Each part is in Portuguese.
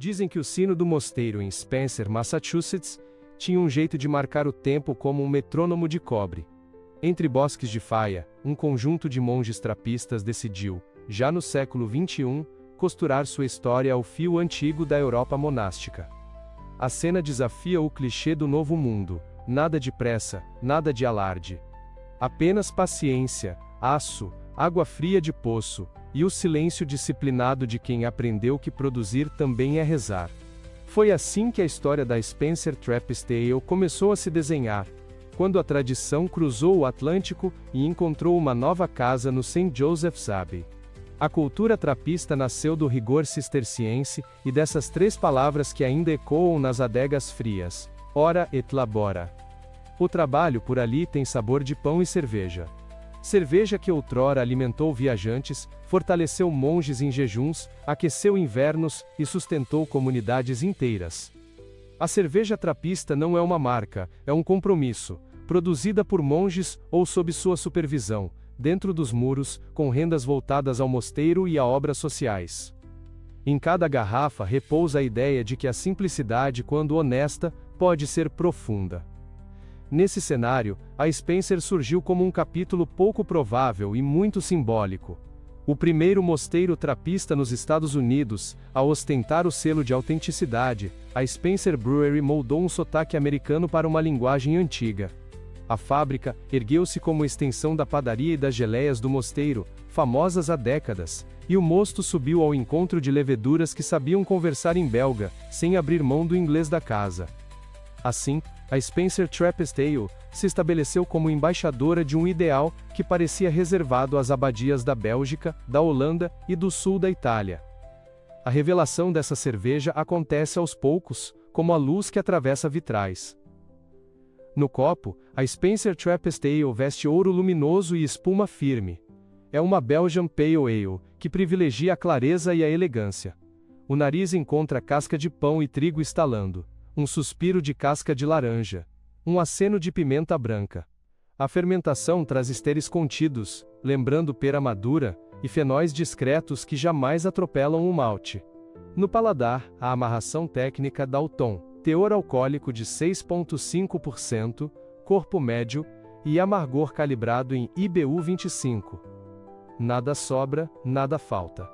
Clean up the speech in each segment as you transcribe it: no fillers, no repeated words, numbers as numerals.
Dizem que o sino do mosteiro em Spencer, Massachusetts, tinha um jeito de marcar o tempo como um metrônomo de cobre. Entre bosques de faia, um conjunto de monges trapistas decidiu, já no século XXI, costurar sua história ao fio antigo da Europa monástica. A cena desafia o clichê do novo mundo: nada de pressa, nada de alarde. Apenas paciência, aço, água fria de poço, e o silêncio disciplinado de quem aprendeu que produzir também é rezar. Foi assim que a história da Spencer Trappist Tale começou a se desenhar, quando a tradição cruzou o Atlântico e encontrou uma nova casa no St. Joseph's Abbey. A cultura trapista nasceu do rigor cisterciense e dessas três palavras que ainda ecoam nas adegas frias: ora et labora. O trabalho por ali tem sabor de pão e cerveja. Cerveja que outrora alimentou viajantes, fortaleceu monges em jejuns, aqueceu invernos e sustentou comunidades inteiras. A cerveja trapista não é uma marca, é um compromisso, produzida por monges ou sob sua supervisão, dentro dos muros, com rendas voltadas ao mosteiro e a obras sociais. Em cada garrafa repousa a ideia de que a simplicidade, quando honesta, pode ser profunda. Nesse cenário, a Spencer surgiu como um capítulo pouco provável e muito simbólico. O primeiro mosteiro trapista nos Estados Unidos, a ostentar o selo de autenticidade, a Spencer Brewery moldou um sotaque americano para uma linguagem antiga. A fábrica ergueu-se como extensão da padaria e das geleias do mosteiro, famosas há décadas, e o mosto subiu ao encontro de leveduras que sabiam conversar em belga, sem abrir mão do inglês da casa. Assim, a Spencer Trappist Tale se estabeleceu como embaixadora de um ideal que parecia reservado às abadias da Bélgica, da Holanda e do sul da Itália. A revelação dessa cerveja acontece aos poucos, como a luz que atravessa vitrais. No copo, a Spencer Trappist Ale veste ouro luminoso e espuma firme. É uma Belgian Pale Ale, que privilegia a clareza e a elegância. O nariz encontra casca de pão e trigo estalando. Um suspiro de casca de laranja. Um aceno de pimenta branca. A fermentação traz esteres contidos, lembrando pera madura, e fenóis discretos que jamais atropelam o malte. No paladar, a amarração técnica dá o tom: teor alcoólico de 6,5%, corpo médio, e amargor calibrado em IBU 25. Nada sobra, nada falta.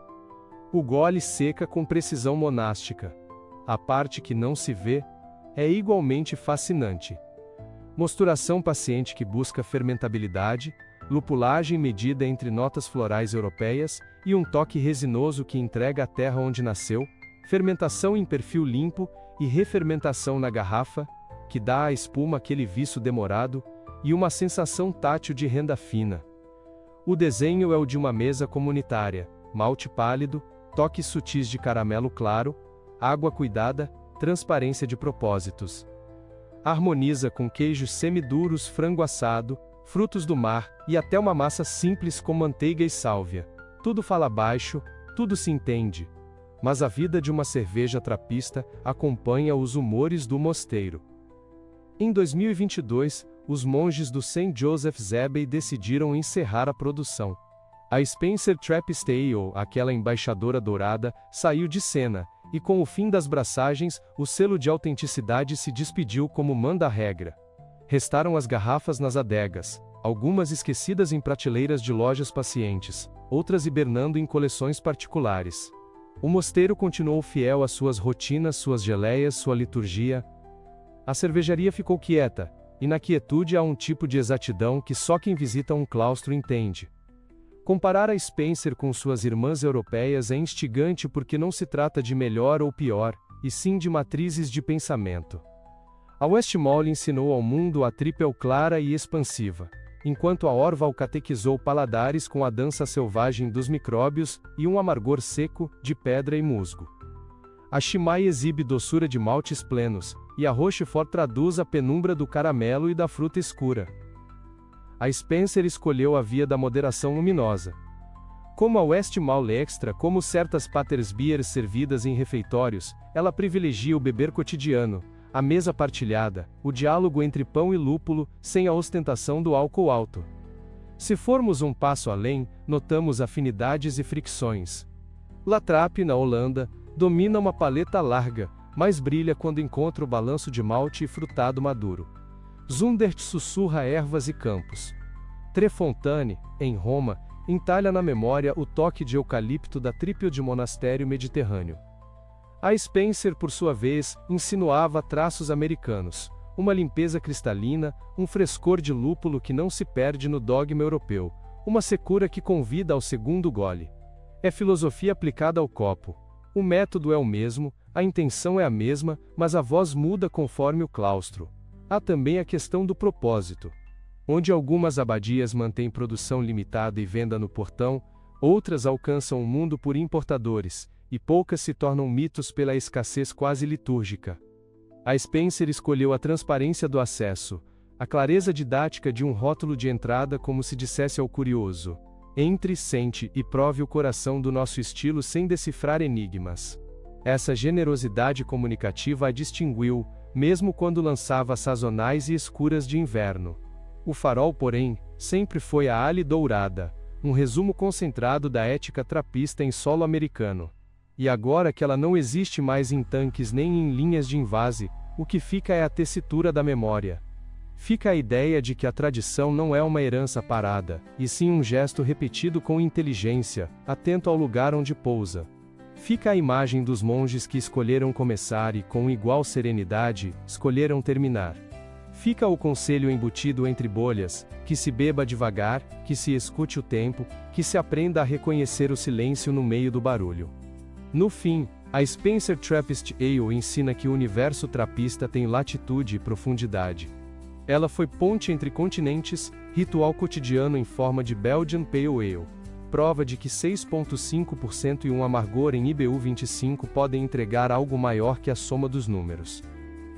O gole seca com precisão monástica. A parte que não se vê é igualmente fascinante. Mosturação paciente que busca fermentabilidade, lupulagem medida entre notas florais europeias e um toque resinoso que entrega a terra onde nasceu, fermentação em perfil limpo e refermentação na garrafa, que dá à espuma aquele viço demorado, e uma sensação tátil de renda fina. O desenho é o de uma mesa comunitária: malte pálido, toques sutis de caramelo claro, água cuidada, transparência de propósitos. Harmoniza com queijos semiduros, frango assado, frutos do mar, e até uma massa simples com manteiga e sálvia. Tudo fala baixo, tudo se entende. Mas a vida de uma cerveja trapista acompanha os humores do mosteiro. Em 2022, os monges do St. Joseph's Abbey decidiram encerrar a produção. A Spencer Trappist Ale, aquela embaixadora dourada, saiu de cena, e com o fim das braçagens, o selo de autenticidade se despediu como manda a regra. Restaram as garrafas nas adegas, algumas esquecidas em prateleiras de lojas pacientes, outras hibernando em coleções particulares. O mosteiro continuou fiel às suas rotinas, suas geleias, sua liturgia. A cervejaria ficou quieta, e na quietude há um tipo de exatidão que só quem visita um claustro entende. Comparar a Spencer com suas irmãs europeias é instigante porque não se trata de melhor ou pior, e sim de matrizes de pensamento. A Westmalle ensinou ao mundo a tripel clara e expansiva, enquanto a Orval catequizou paladares com a dança selvagem dos micróbios e um amargor seco, de pedra e musgo. A Chimay exibe doçura de maltes plenos, e a Rochefort traduz a penumbra do caramelo e da fruta escura. A Spencer escolheu a via da moderação luminosa. Como a Westmalle Extra, como certas Patersbiers servidas em refeitórios, ela privilegia o beber cotidiano, a mesa partilhada, o diálogo entre pão e lúpulo, sem a ostentação do álcool alto. Se formos um passo além, notamos afinidades e fricções. La Trappe, na Holanda, Domina uma paleta larga, mas brilha quando encontra o balanço de malte e frutado maduro. Zundert sussurra ervas e campos. Trefontaine, em Roma, entalha na memória o toque de eucalipto da trípio de monastério mediterrâneo. A Spencer, por sua vez, insinuava traços americanos, uma limpeza cristalina, um frescor de lúpulo que não se perde no dogma europeu, uma secura que convida ao segundo gole. É filosofia aplicada ao copo. O método é o mesmo, a intenção é a mesma, mas a voz muda conforme o claustro. Há também a questão do propósito. Onde algumas abadias mantêm produção limitada e venda no portão, outras alcançam o mundo por importadores, e poucas se tornam mitos pela escassez quase litúrgica. A Spencer escolheu a transparência do acesso, a clareza didática de um rótulo de entrada como se dissesse ao curioso: entre, sente e prove o coração do nosso estilo sem decifrar enigmas. Essa generosidade comunicativa a distinguiu, mesmo quando lançava sazonais e escuras de inverno. O farol, porém, sempre foi a ale dourada, um resumo concentrado da ética trapista em solo americano. E agora que ela não existe mais em tanques nem em linhas de invase, o que fica é a tessitura da memória. Fica a ideia de que a tradição não é uma herança parada, e sim um gesto repetido com inteligência, atento ao lugar onde pousa. Fica a imagem dos monges que escolheram começar e, com igual serenidade, escolheram terminar. Fica o conselho embutido entre bolhas, que se beba devagar, que se escute o tempo, que se aprenda a reconhecer o silêncio no meio do barulho. No fim, a Spencer Trappist Ale ensina que o universo trapista tem latitude e profundidade. Ela foi ponte entre continentes, ritual cotidiano em forma de Belgian Pale Ale. Prova de que 6,5% e um amargor em IBU 25 podem entregar algo maior que a soma dos números.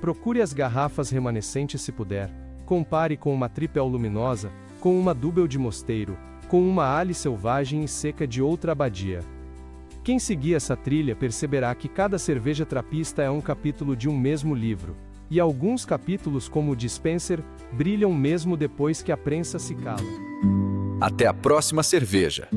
Procure as garrafas remanescentes se puder, compare com uma tripel luminosa, com uma double de mosteiro, com uma ale selvagem e seca de outra abadia. Quem seguir essa trilha perceberá que cada cerveja trapista é um capítulo de um mesmo livro, e alguns capítulos, como o de Spencer, brilham mesmo depois que a prensa se cala. Até a próxima cerveja.